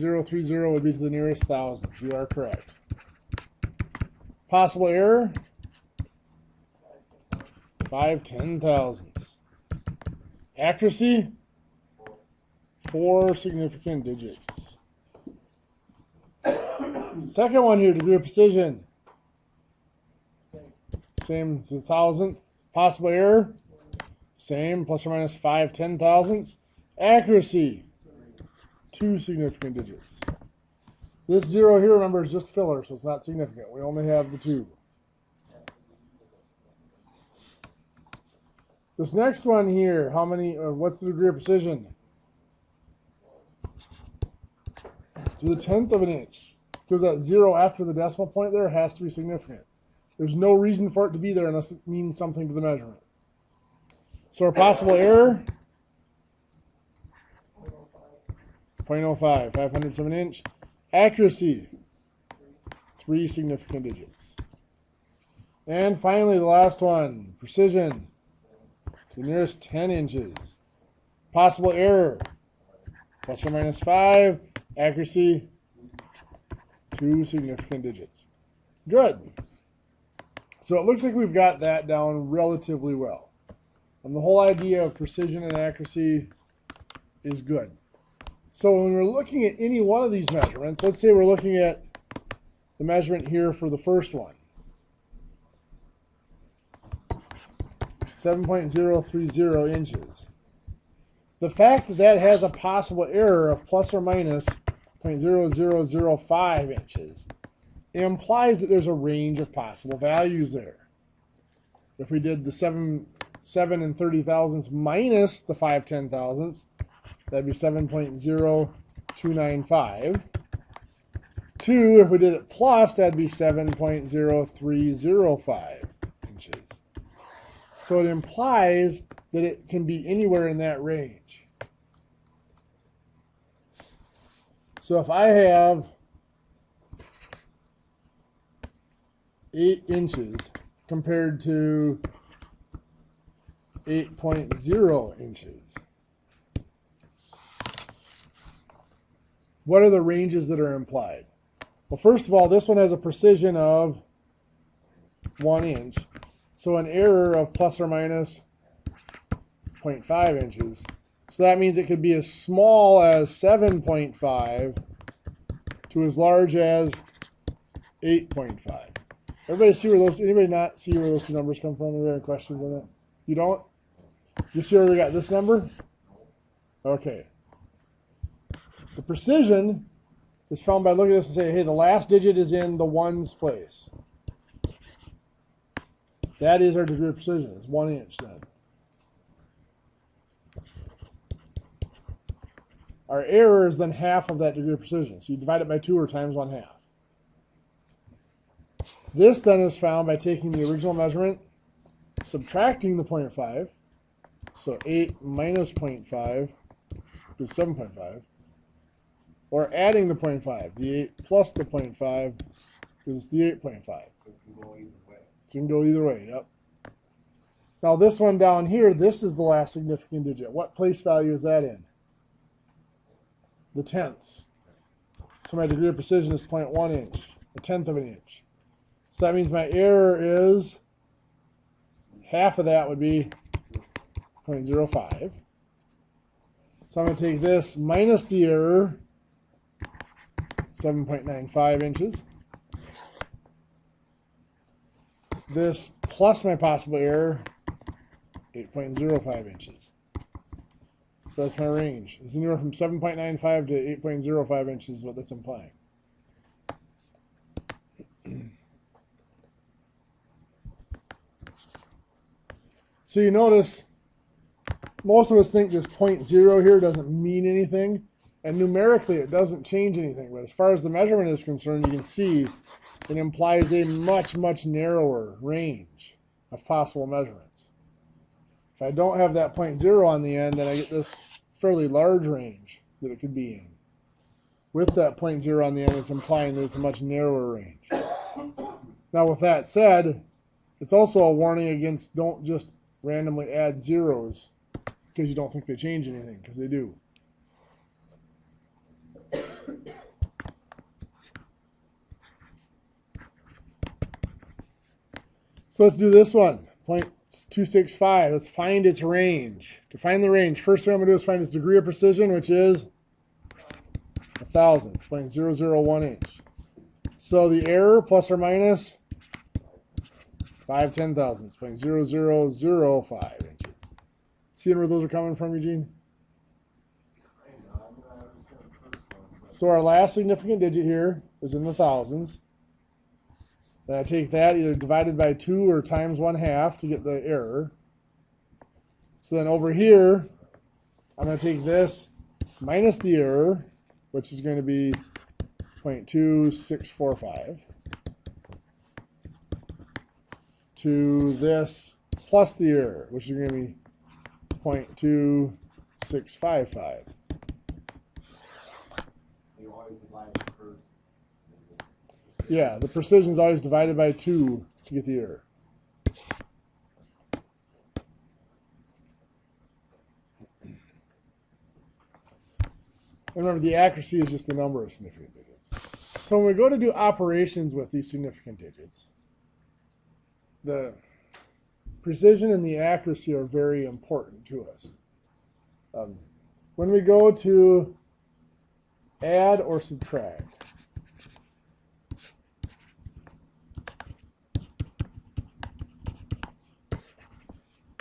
0.030 would be to the nearest thousandth. You are correct. Possible error? 5/10,000ths. Accuracy? 4 significant digits. Second one here, degree of precision. Same to the thousandth. Possible error? Same, plus or minus 5/10,000ths. Accuracy? 2 significant digits. This 0 here, remember, is just filler, so it's not significant. We only have the 2. This next one here, how many, what's the degree of precision? To the 10th of an inch. Because that 0 after the decimal point there has to be significant. There's no reason for it to be there unless it means something to the measurement. So our possible error? 0.05, 500ths of an inch. Accuracy? 3 significant digits. And finally, the last one, precision. To the nearest 10 inches. Possible error? Plus or minus 5. Accuracy? 2 significant digits. Good. So it looks like we've got that down relatively well. And the whole idea of precision and accuracy is good. So when we're looking at any one of these measurements, let's say we're looking at the measurement here for the first one. 7.030 inches. The fact that that has a possible error of plus or minus 0.0005 inches implies that there's a range of possible values there. If we did the 7 and 30,000ths minus the 5/10,000ths, that'd be 7.0295. 2, if we did it plus, that'd be 7.0305 inches. So it implies that it can be anywhere in that range. So if I have 8 inches compared to 8.0 inches, what are the ranges that are implied? Well, first of all, this one has a precision of 1 inch. So an error of plus or minus 0.5 inches. So that means it could be as small as 7.5 to as large as 8.5. Everybody see where those, anybody not see where those two numbers come from? Anybody have questions on that? You don't? You see where we got this number? Okay. The precision is found by looking at this and saying, hey, the last digit is in the ones place. That is our degree of precision. It's 1 inch then. Our error is then half of that degree of precision. So you divide it by 2 or times 1/2. This then is found by taking the original measurement, subtracting the 0.5. So 8 minus 0.5 is 7.5. Or adding the 0.5. The 8 plus the 0.5 is the 8.5. So you can go either way, yep. Now this one down here, this is the last significant digit. What place value is that in? The tenths. So my degree of precision is 0.1 inch, a tenth of an inch. So that means my error is, half of that would be 0.05. So I'm going to take this minus the error, 7.95 inches. This plus my possible error, 8.05 inches. So that's my range. It's anywhere from 7.95 to 8.05 inches is what that's implying. So you notice, most of us think this 0.0 here doesn't mean anything, and numerically it doesn't change anything. But as far as the measurement is concerned, you can see it implies a much, much narrower range of possible measurements. If I don't have that 0.0 on the end, then I get this fairly large range that it could be in. With that 0.0 on the end, it's implying that it's a much narrower range. Now with that said, it's also a warning against don't just randomly add zeros because you don't think they change anything, because they do. So let's do this one. 0.265. Let's find its range. To find the range, first thing I'm going to do is find its degree of precision, which is 1,000, 0.001 inch. So the error, plus or minus 5 10,000ths, 0.0005 inches. Seeing where those are coming from, Eugene? So our last significant digit here is in the thousands. Then I take that either divided by 2 or times 1/2 to get the error. So then over here, I'm going to take this minus the error, which is going to be 0.2645, to this plus the error, which is going to be 0.2655. Yeah, the precision is always divided by 2 to get the error. And remember, the accuracy is just the number of significant digits. So when we go to do operations with these significant digits, the precision and the accuracy are very important to us. When we go to add or subtract,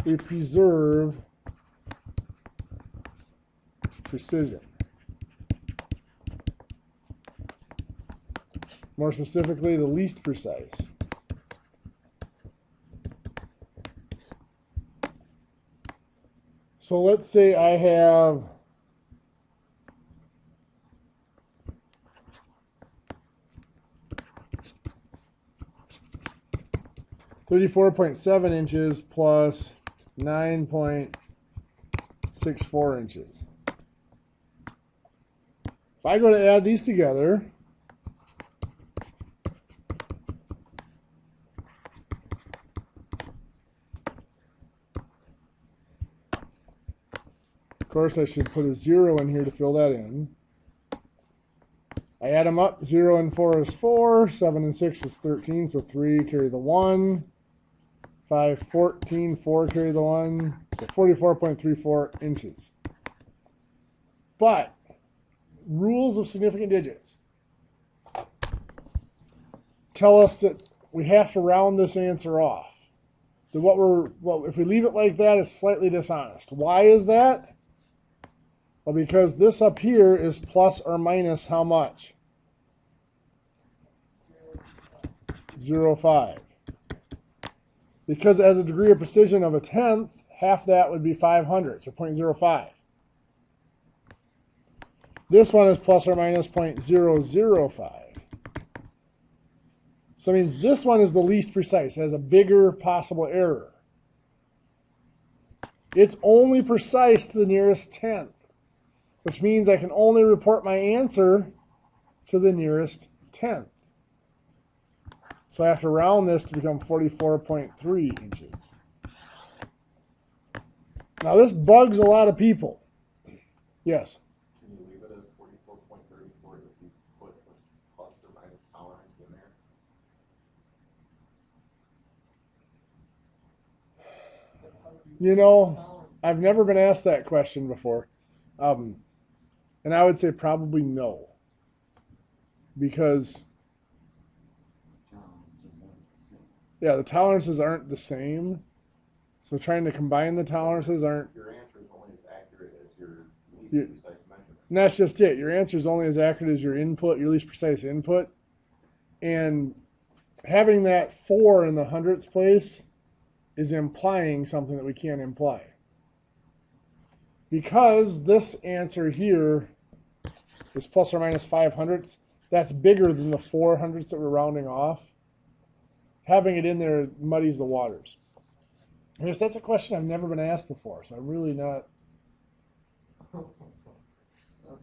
we preserve precision. More specifically, the least precise. So let's say I have 34.7 inches plus 9.64 inches. If I go to add these together, of course I should put a 0 in here to fill that in. I add them up. 0 and 4 is 4, 7 and 6 is 13, so 3 carry the 1. 5, 14, 4 carry the 1, so 44.34 inches. But rules of significant digits tell us that we have to round this answer off. If we leave it like that, it's slightly dishonest. Why is that? Well, because this up here is plus or minus how much? 0.05. Because it has a degree of precision of 1/10, half that would be 500, so 0.05. This one is plus or minus 0.005. So it means this one is the least precise. It has a bigger possible error. It's only precise to the nearest 10th, which means I can only report my answer to the nearest 10th. So I have to round this to become 44.3 inches. Now this bugs a lot of people. Yes? Can you leave it as 44.34 if you put the plus or minus tolerance in there? You know, I've never been asked that question before. And I would say probably no. Because yeah, the tolerances aren't the same. So trying to combine the tolerances aren't... Your answer is only as accurate as your least precise measurement. And that's just it. Your answer is only as accurate as your input, your least precise input. And having that 4 in the hundredths place is implying something that we can't imply. Because this answer here is plus or minus 5 hundredths, that's bigger than the 4 hundredths that we're rounding off. Having it in there muddies the waters. I guess that's a question I've never been asked before, so I'm really not... I'll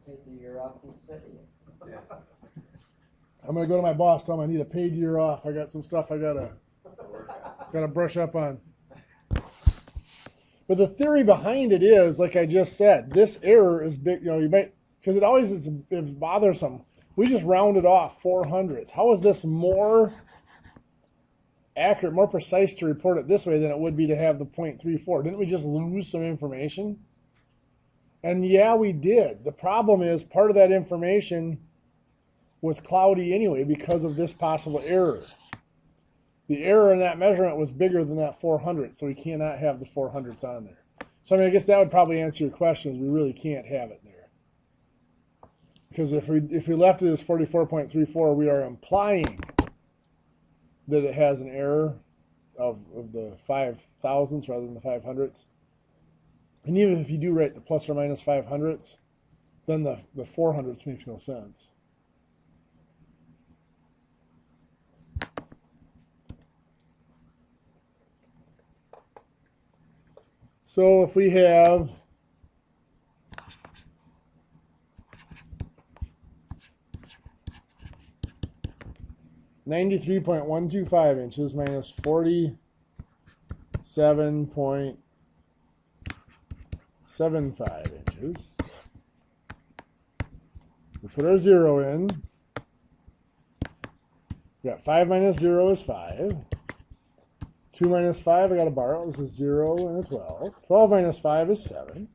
take the year off and study it. Yeah. I'm going to go to my boss, tell him I need a paid year off. I got some stuff I got to brush up on. But the theory behind it is, like I just said, this error is big. You know, you might, because it always is bothersome. We just rounded off 4 hundredths. How is this more accurate, more precise to report it this way than it would be to have the 0.34. Didn't we just lose some information? And yeah, we did. The problem is part of that information was cloudy anyway because of this possible error. The error in that measurement was bigger than that 400, so we cannot have the 400s on there. So I mean, I guess that would probably answer your question, is we really can't have it there. Because if we left it as 44.34, we are implying that it has an error of the 5,000ths rather than the 500ths. And even if you do write the plus or minus 500ths, then the 400ths makes no sense. So if we have 93.125 inches minus 47.75 inches. We put our 0 in. We got 5 minus 0 is 5. 2 minus 5, I got to borrow. This is 0 and a 12. 12 minus 5 is 7.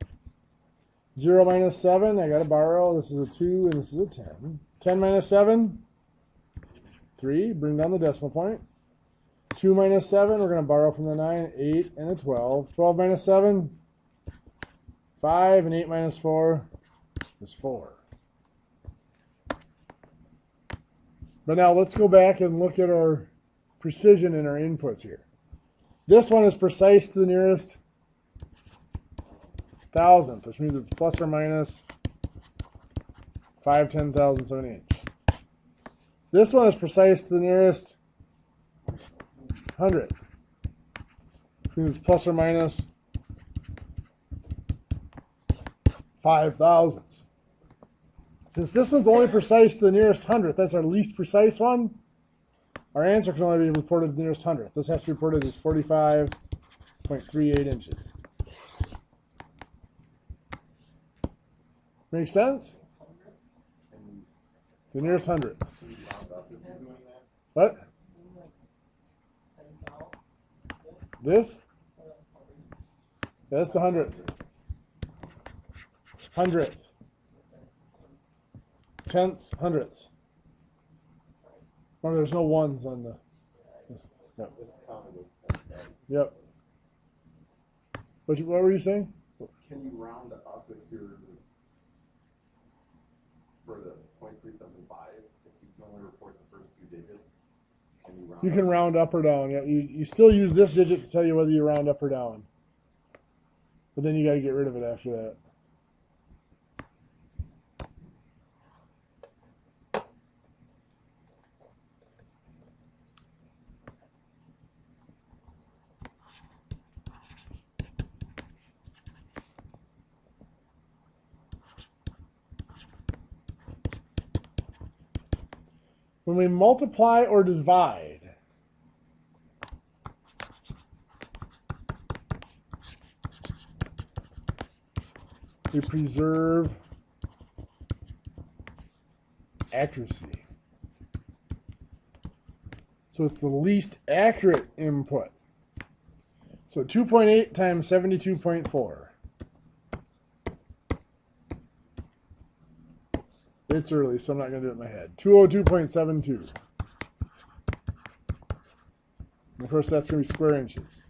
0 minus 7, I got to borrow. This is a 2 and this is a 10. 10 minus 7, 3. Bring down the decimal point. 2 minus 7, we're going to borrow from the 9, 8 and a 12. 12 minus 7, 5, and 8 minus 4 is 4. But now let's go back and look at our precision in our inputs here. This one is precise to the nearest thousandth, which means it's plus or minus 5/10,000ths of an inch. This one is precise to the nearest hundredth, which means it's plus or minus 5,000ths. Since this one's only precise to the nearest hundredth, that's our least precise one, our answer can only be reported to the nearest hundredth. This has to be reported as 45.38 inches. Make sense? The nearest hundredth. What? This? That's the hundredth. Hundredth. Tenths, hundredths. Oh, there's no ones on the. Yep. Yep. What were you saying? Can you round up if you're for the 0.375? If you can only report the first few digits, can you round? You can round up or down. Yeah, you still use this digit to tell you whether you round up or down. But then you got to get rid of it after that. When we multiply or divide, we preserve accuracy. So it's the least accurate input. So 2.8 times 72.4. It's early, so I'm not going to do it in my head. 202.72. And of course, that's going to be square inches.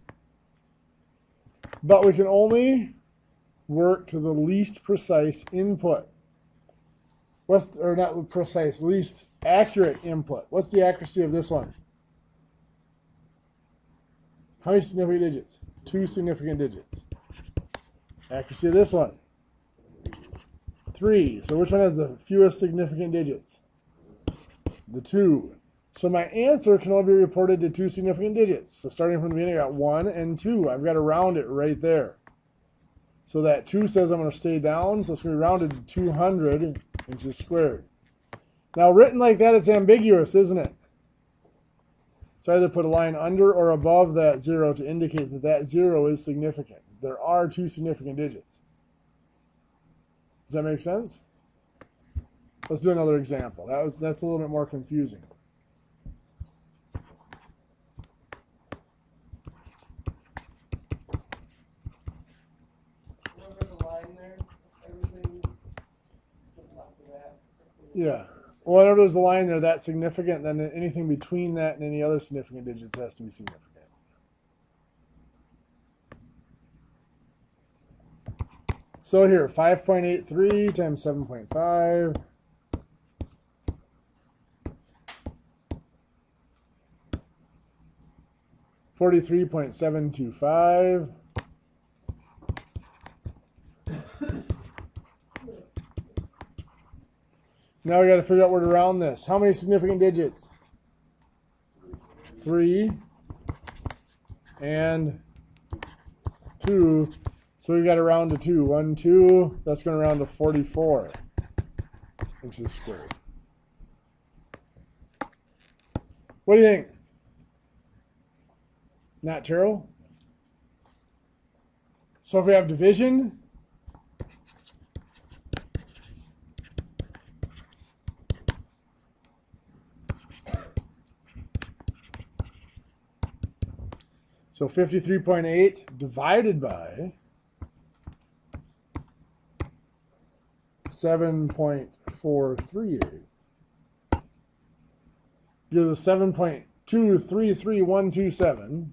But we can only work to the least precise input. Or not precise, least accurate input. What's the accuracy of this one? How many significant digits? 2 significant digits. Accuracy of this one? 3. So which one has the fewest significant digits? The 2. So my answer can only be reported to 2 significant digits. So starting from the beginning, I got 1 and 2. I've got to round it right there. So that 2 says I'm going to stay down, so it's going to be rounded to 200 inches squared. Now written like that, it's ambiguous, isn't it? So I either put a line under or above that 0 to indicate that that 0 is significant. There are 2 significant digits. Does that make sense? Let's do another example. That's a little bit more confusing. Yeah. Well, whenever there's a line there that's significant, then anything between that and any other significant digits has to be significant. So here, 5.83 times 7.5. $43.725. Now we got to figure out where to round this. How many significant digits? 3 and 2. So we've got to round to 2. 1, 2. That's going to round to 44 inches squared. What do you think? Not terrible? So if we have division, so 53.8 divided by 7.438 gives us 7.233127.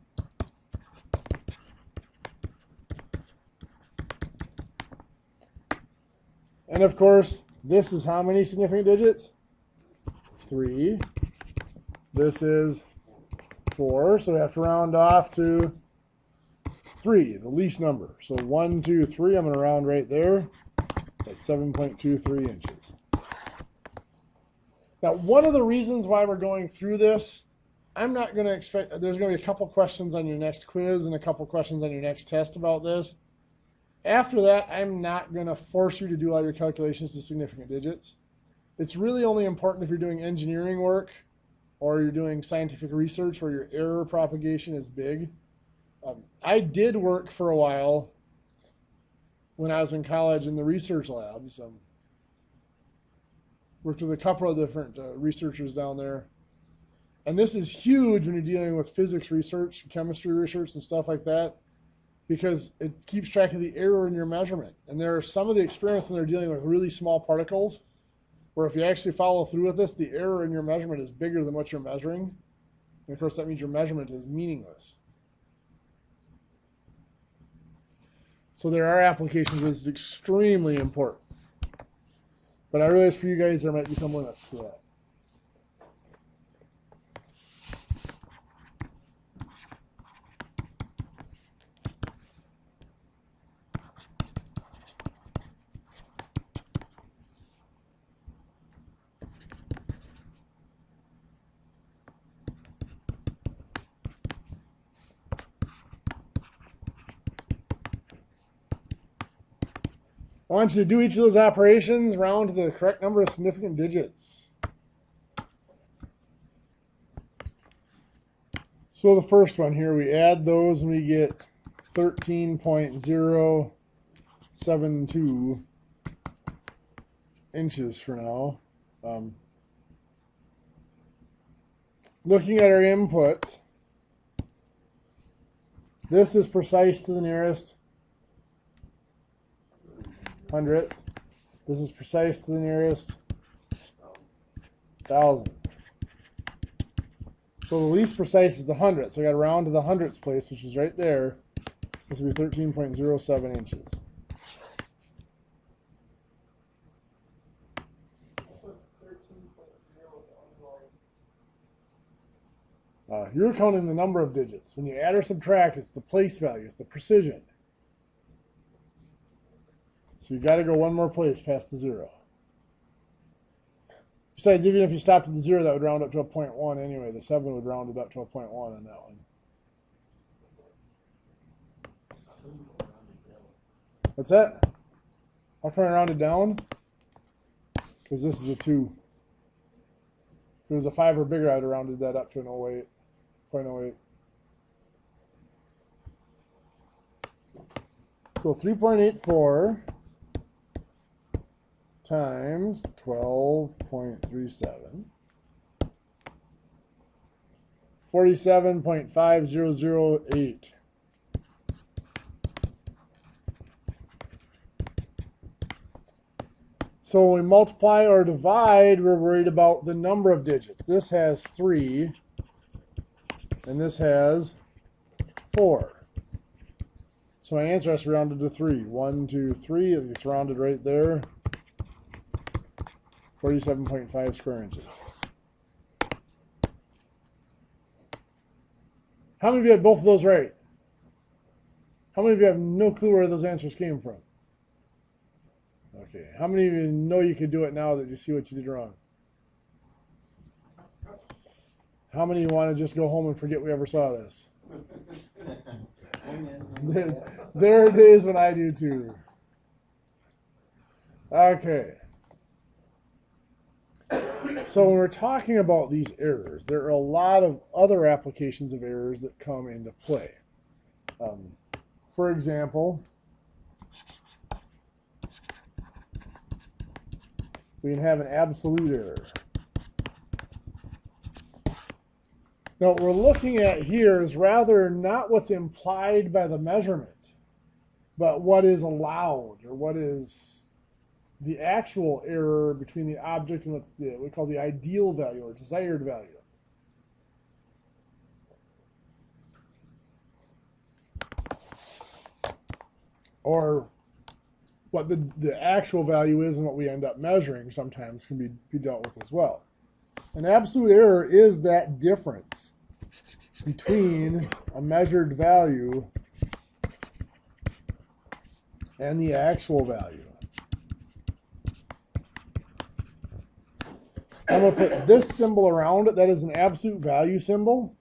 And of course, this is how many significant digits? 3. This is 4, so we have to round off to 3, the least number. So 1, 2, 3, I'm going to round right there. That's 7.23 inches. Now, one of the reasons why we're going through this, I'm not going to expect, there's going to be a couple questions on your next quiz and a couple questions on your next test about this. After that, I'm not going to force you to do all your calculations to significant digits. It's really only important if you're doing engineering work or you're doing scientific research where your error propagation is big. I did work for a while when I was in college in the research labs. Worked with a couple of different researchers down there. And this is huge when you're dealing with physics research, chemistry research, and stuff like that, because it keeps track of the error in your measurement. And there are some of the experiments when they're dealing with really small particles, where if you actually follow through with this, the error in your measurement is bigger than what you're measuring. And of course, that means your measurement is meaningless. So there are applications where it's extremely important. But I realize for you guys, there might be some limits to that. I want you to do each of those operations, round to the correct number of significant digits. So the first one here, we add those and we get 13.072 inches for now. Looking at our inputs, this is precise to the nearest hundredth. This is precise to the nearest thousandth. So the least precise is the hundredth. So I got to round to the hundredths place, which is right there. So this will be 13.07 inches. You're counting the number of digits. When you add or subtract, it's the place value, it's the precision. So you got to go one more place past the 0. Besides, even if you stopped at the 0, that would round up to a 0.1 anyway. The 7 would round it up to a 0.1 on that one. What's that? How come I rounded down? Because this is a 2. If it was a 5 or bigger, I'd have rounded that up to an 0.08. 0.08. So 3.84 times 12.37, 47.5008. So when we multiply or divide, we're worried about the number of digits. This has 3, and this has 4. So my answer has to be rounded to 3. 1, 2, 3. It gets rounded right there. 47.5 square inches. How many of you had both of those right? How many of you have no clue where those answers came from? Okay. How many of you know you could do it now that you see what you did wrong? How many want to just go home and forget we ever saw this? There it is when I do too. Okay. So when we're talking about these errors, there are a lot of other applications of errors that come into play. For example, we can have an absolute error. Now, what we're looking at here is rather not what's implied by the measurement, but what is allowed, or what is the actual error between the object and what's what we call the ideal value or desired value. Or what the actual value is and what we end up measuring sometimes can be dealt with as well. An absolute error is that difference between a measured value and the actual value. I'm going to put this symbol around it. That is an absolute value symbol.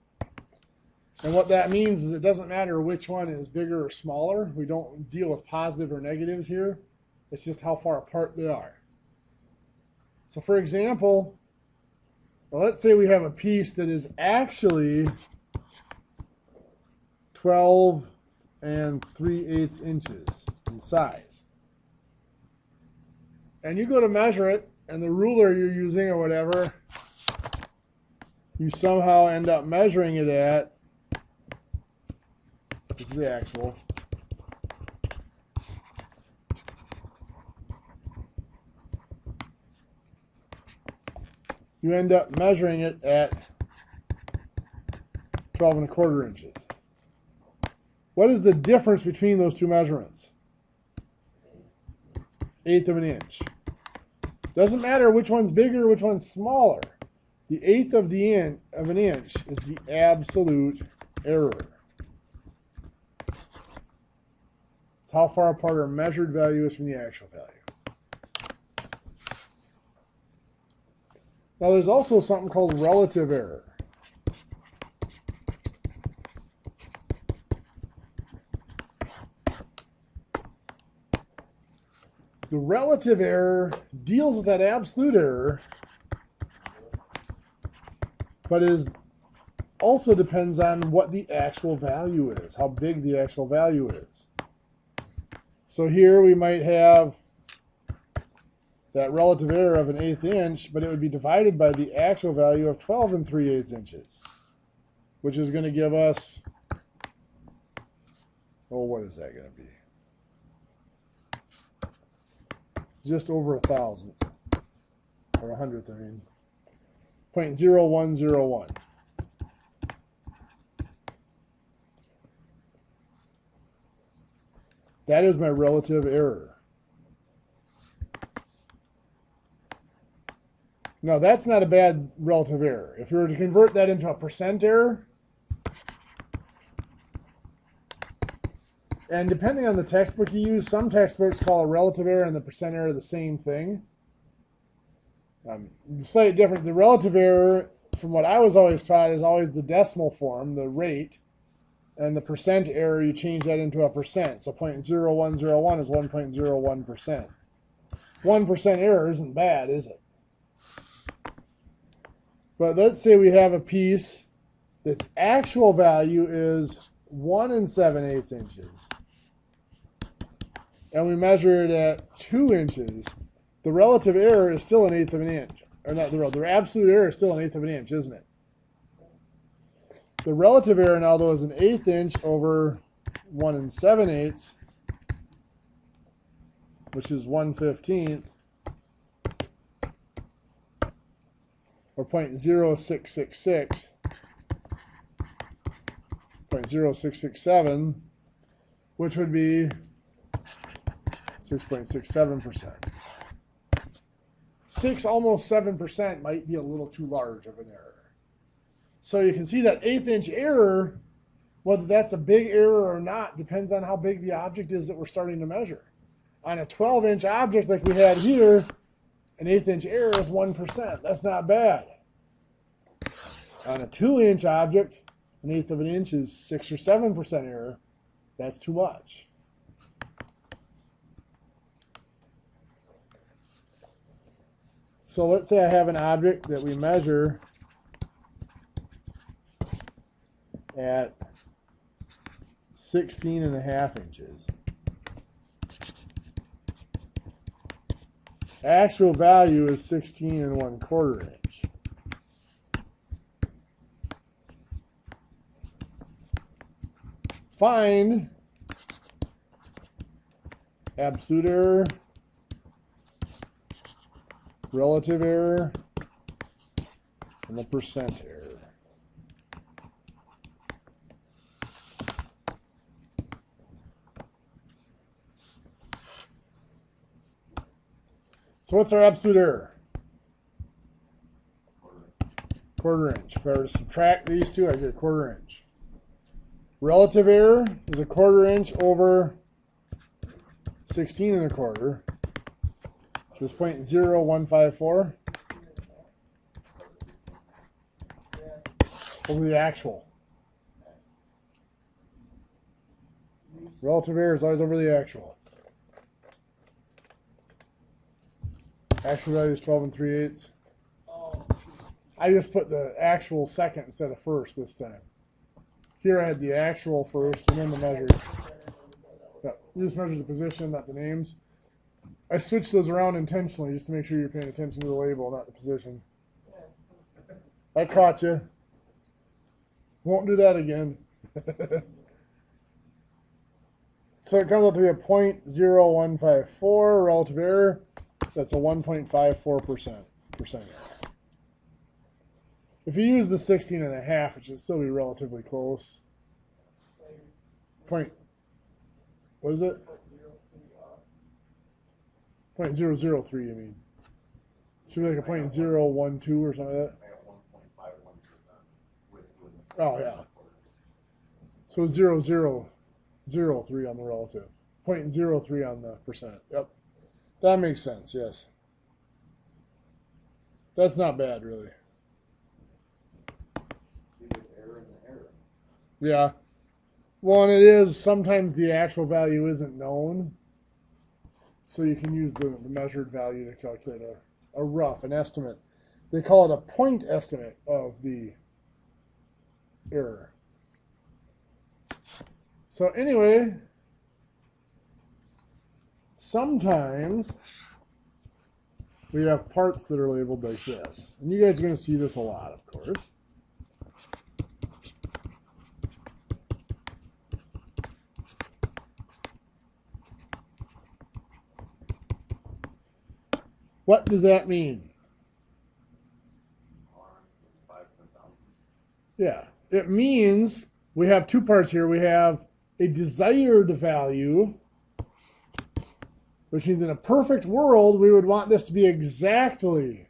And what that means is it doesn't matter which one is bigger or smaller. We don't deal with positive or negatives here. It's just how far apart they are. So for example, well, let's say we have a piece that is actually 12 3/8 inches in size. And you go to measure it, and the ruler you're using or whatever, you somehow end up measuring it at, this is the actual, you end up measuring it at 12 1/4 inches. What is the difference between those two measurements? 1/8 of an inch. Doesn't matter which one's bigger, which one's smaller. The 1/8 of an inch is the absolute error. It's how far apart our measured value is from the actual value. Now there's also something called relative error. The relative error deals with that absolute error, but also depends on what the actual value is, how big the actual value is. So here we might have that relative error of an 1/8 inch, but it would be divided by the actual value of 12 3/8 inches, which is going to give us, oh, what is that going to be? Just over 1,000, or 100th, I mean, 0.0101. That is my relative error. Now, that's not a bad relative error. If we were to convert that into a percent error, and depending on the textbook you use, some textbooks call a relative error and the percent error the same thing. Slightly different. The relative error, from what I was always taught, is always the decimal form, the rate, and the percent error, you change that into a percent. So 0.0101 is 1.01%. 1% error isn't bad, is it? But let's say we have a piece that's actual value is 1 7/8 inches. And we measure it at 2 inches. The relative error is still 1/8 of an inch. Or not the absolute error is still 1/8 of an inch, isn't it? The relative error now, though, is an 1/8 inch over 1 7/8, which is 1/15. or 0.0666, 0.0667, which would be 6.67%. 6, almost 7% might be a little too large of an error. So you can see that 1/8 inch error, whether that's a big error or not, depends on how big the object is that we're starting to measure. On a 12-inch object like we had here, an 1/8 inch error is 1%. That's not bad. On a 2-inch object, 1/8 of an inch is 6 or 7% error. That's too much. So let's say I have an object that we measure at 16.5 inches. Actual value is 16 1/4 inch. Find absolute error, relative error, and the percent error. So what's our absolute error? 1/4 inch. If I were to subtract these two, I get 1/4 inch. Relative error is 1/4 inch over 16 1/4, which is 0.0154 over the actual. Relative error is always over the actual. Actual value is 12 3/8. I just put the actual second instead of first this time. Here I had the actual first and then the measured. Yeah, you just measure the position, not the names. I switched those around intentionally just to make sure you're paying attention to the label, not the position. I caught you. Won't do that again. So it comes up to be a 0.0154 relative error. That's a 1.54% error. If you use the 16.5, it should still be relatively close. What is it? 0.003, you mean? Should be like a 0.012 or something like that. Oh, yeah. So 0.003 on the relative. 0.03 on the percent. Yep. That makes sense, yes. That's not bad, really. Yeah. Well, and it is, sometimes the actual value isn't known. So you can use the measured value to calculate a rough, an estimate. They call it a point estimate of the error. So anyway, sometimes we have parts that are labeled like this. And you guys are going to see this a lot, of course. What does that mean? Yeah, it means we have two parts here. We have a desired value, which means in a perfect world, we would want this to be exactly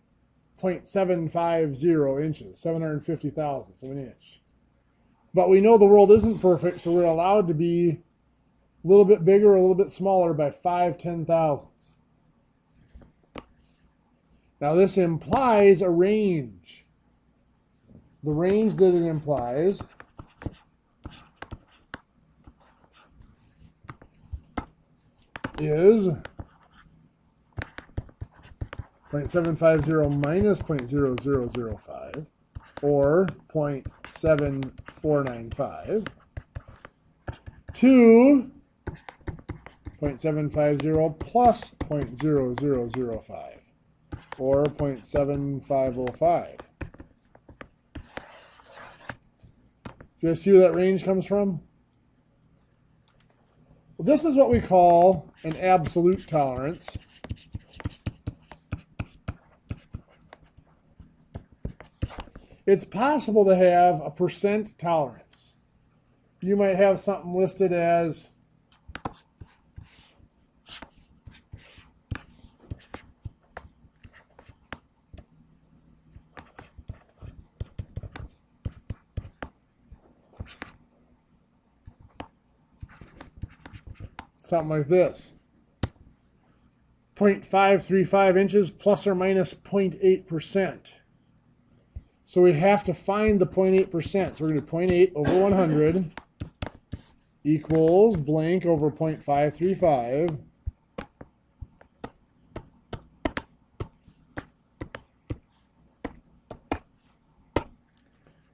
0.750 inches, 750 thousandths of an inch. But we know the world isn't perfect, so we're allowed to be a little bit bigger or a little bit smaller by 5/10 thousandths. Now this implies a range. The range that it implies is 0.750 minus 0.0005 or 0.7495 to 0.750 plus 0.0005 or 0.7505. Do you guys see where that range comes from? Well, this is what we call an absolute tolerance. it's possible to have a percent tolerance. You might have something listed as something like this. 0.535 inches plus or minus 0.8%. So we have to find the 0.8%. So we're going to do 0.8 over 100 equals blank over 0.535.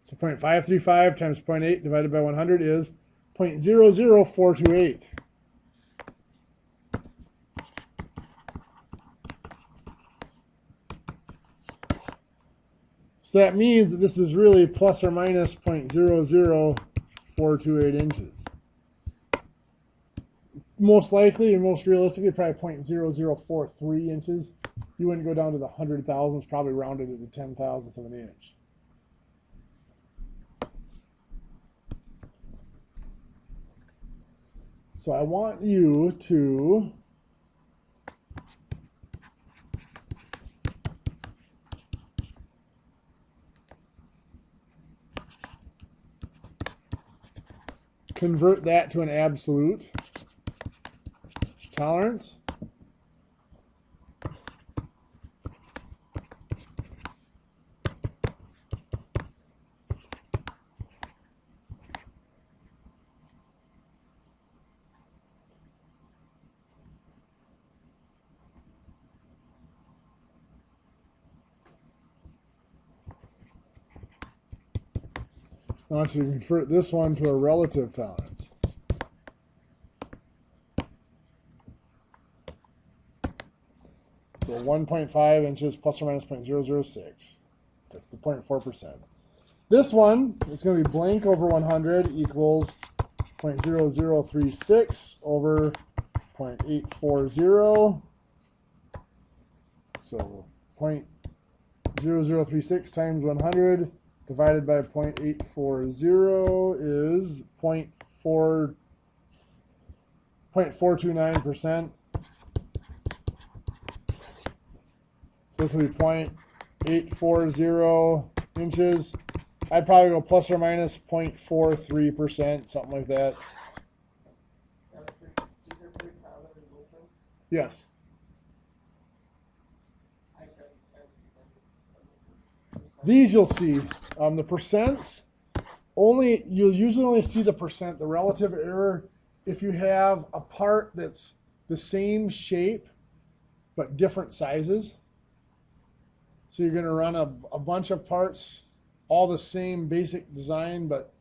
So 0.535 times 0.8 divided by 100 is 0.00428. So that means that this is really plus or minus 0.00428 inches. Most likely and most realistically, probably 0.0043 inches. You wouldn't go down to the 100,000s, probably rounded to the 10,000ths of an inch. So I want you to convert that to an absolute tolerance. I want you to convert this one to a relative tolerance. So 1.5 inches plus or minus 0.006. That's the 0.4%. This one is going to be blank over 100 equals 0.0036 over 0.840. So 0.0036 times 100 divided by 0.840 is 0.429%. So this will be 0.840 inches. I'd probably go plus or minus 0.43%, something like that. Yes. These you'll see. The percents, you'll usually only see the percent, the relative error, if you have a part that's the same shape but different sizes. So you're going to run a bunch of parts, all the same basic design, but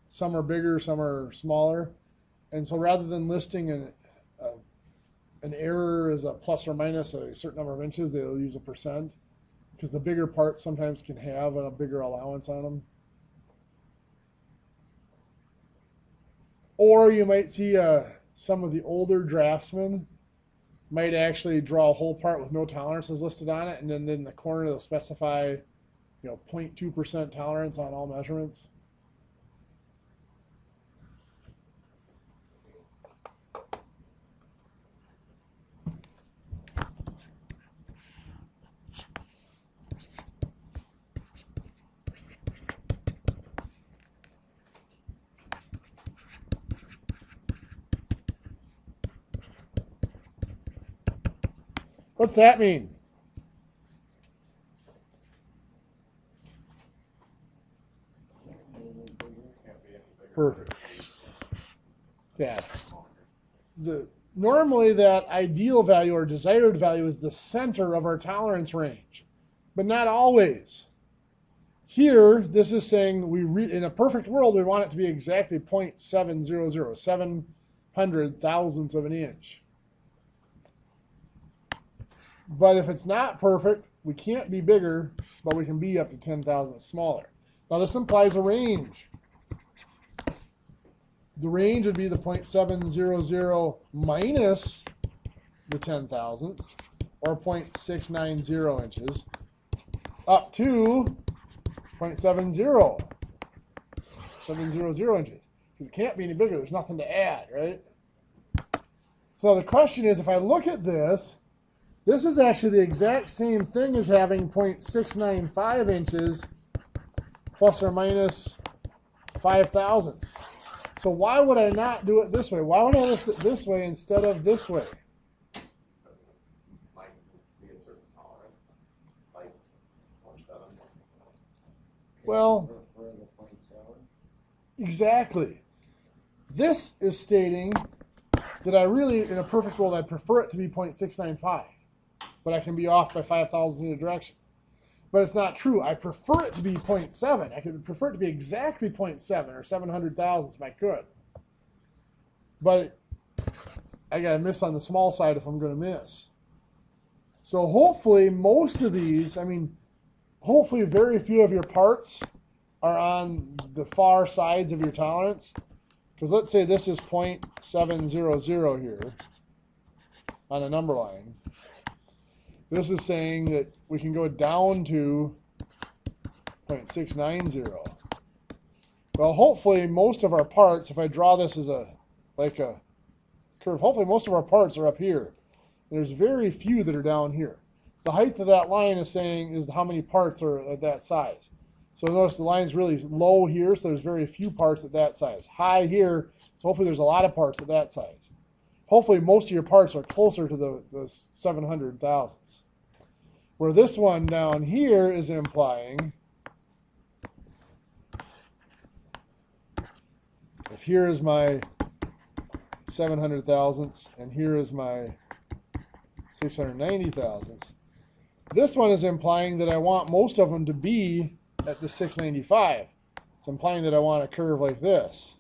some are bigger, some are smaller. And so rather than listing an error as a plus or minus a certain number of inches, they'll use a percent, because the bigger parts sometimes can have a bigger allowance on them. Or you might see some of the older draftsmen might actually draw a whole part with no tolerances listed on it, and then in the corner they'll specify, 0.2% tolerance on all measurements. What's that mean? Perfect. Yeah. Normally that ideal value or desired value is the center of our tolerance range, but not always. Here, this is saying in a perfect world, we want it to be exactly 0.700, 700 thousandths of an inch. But if it's not perfect, we can't be bigger, but we can be up to 10 thousandths smaller. Now this implies a range. The range would be the 0.700 minus the 10 thousandths, or 0.690 inches, up to 0.70. 700 inches. Because it can't be any bigger. There's nothing to add, right? So the question is, if I look at this, this is actually the exact same thing as having 0.695 inches plus or minus 5 thousandths. So why would I not do it this way? Why would I list it this way instead of this way? Might be a certain tolerance, like 0.7. Well, Prefer the 0.7. exactly. This is stating that I really, in a perfect world, I'd prefer it to be 0.695, but I can be off by 5 thousandths in either direction. But it's not true. I prefer it to be 0.7. I could prefer it to be exactly 0.7 or 700 thousandths if I could. But I got to miss on the small side if I'm going to miss. So hopefully most of these, hopefully very few of your parts are on the far sides of your tolerance. Because let's say this is 0.700 here on a number line. This is saying that we can go down to 0.690. Well, hopefully most of our parts, if I draw this as a curve, hopefully most of our parts are up here. There's very few that are down here. The height of that line is saying is how many parts are at that size. So notice the line's really low here, so there's very few parts at that size. High here, so hopefully there's a lot of parts at that size. Hopefully most of your parts are closer to the 700 thousandths. Where this one down here is implying, if here is my 700 thousandths and here is my 690 thousandths, this one is implying that I want most of them to be at the 695. It's implying that I want a curve like this.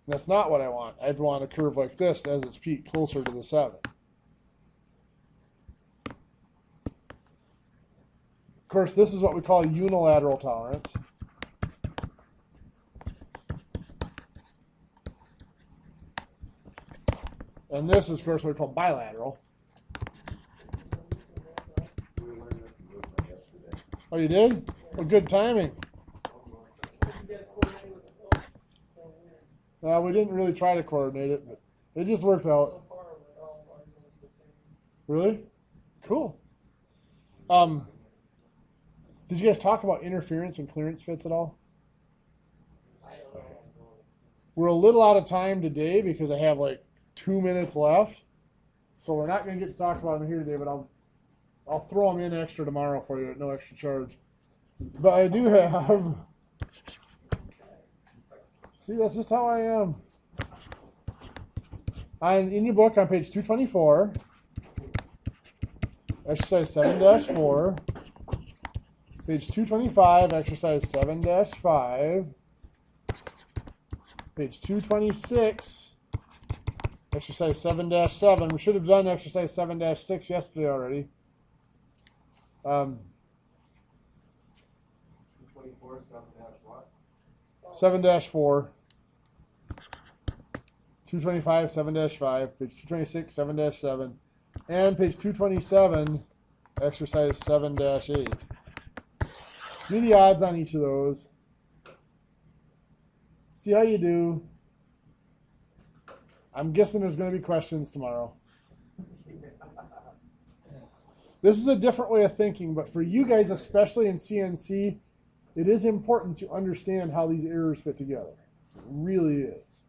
That's not what I want. I'd want a curve like this as its peak closer to the 7. Of course, this is what we call unilateral tolerance. And this is, of course, what we call bilateral. We learned this movement yesterday. Oh, you did? Well, good timing. We didn't really try to coordinate it, but it just worked out. Really? Cool. Did you guys talk about interference and clearance fits at all? We're a little out of time today because I have like 2 minutes left. So we're not going to get to talk about them here today, but I'll throw them in extra tomorrow for you at no extra charge. But I do have... See, that's just how I am. In your book on page 224, exercise 7-4, page 225, exercise 7-5, page 226, exercise 7-7. We should have done exercise 7-6 yesterday already. 24, 7-4, 225, 7-5, page 226, 7-7, and page 227, exercise 7-8. Do the odds on each of those. See how you do. I'm guessing there's going to be questions tomorrow. This is a different way of thinking, but for you guys, especially in CNC, it is important to understand how these errors fit together. It really is.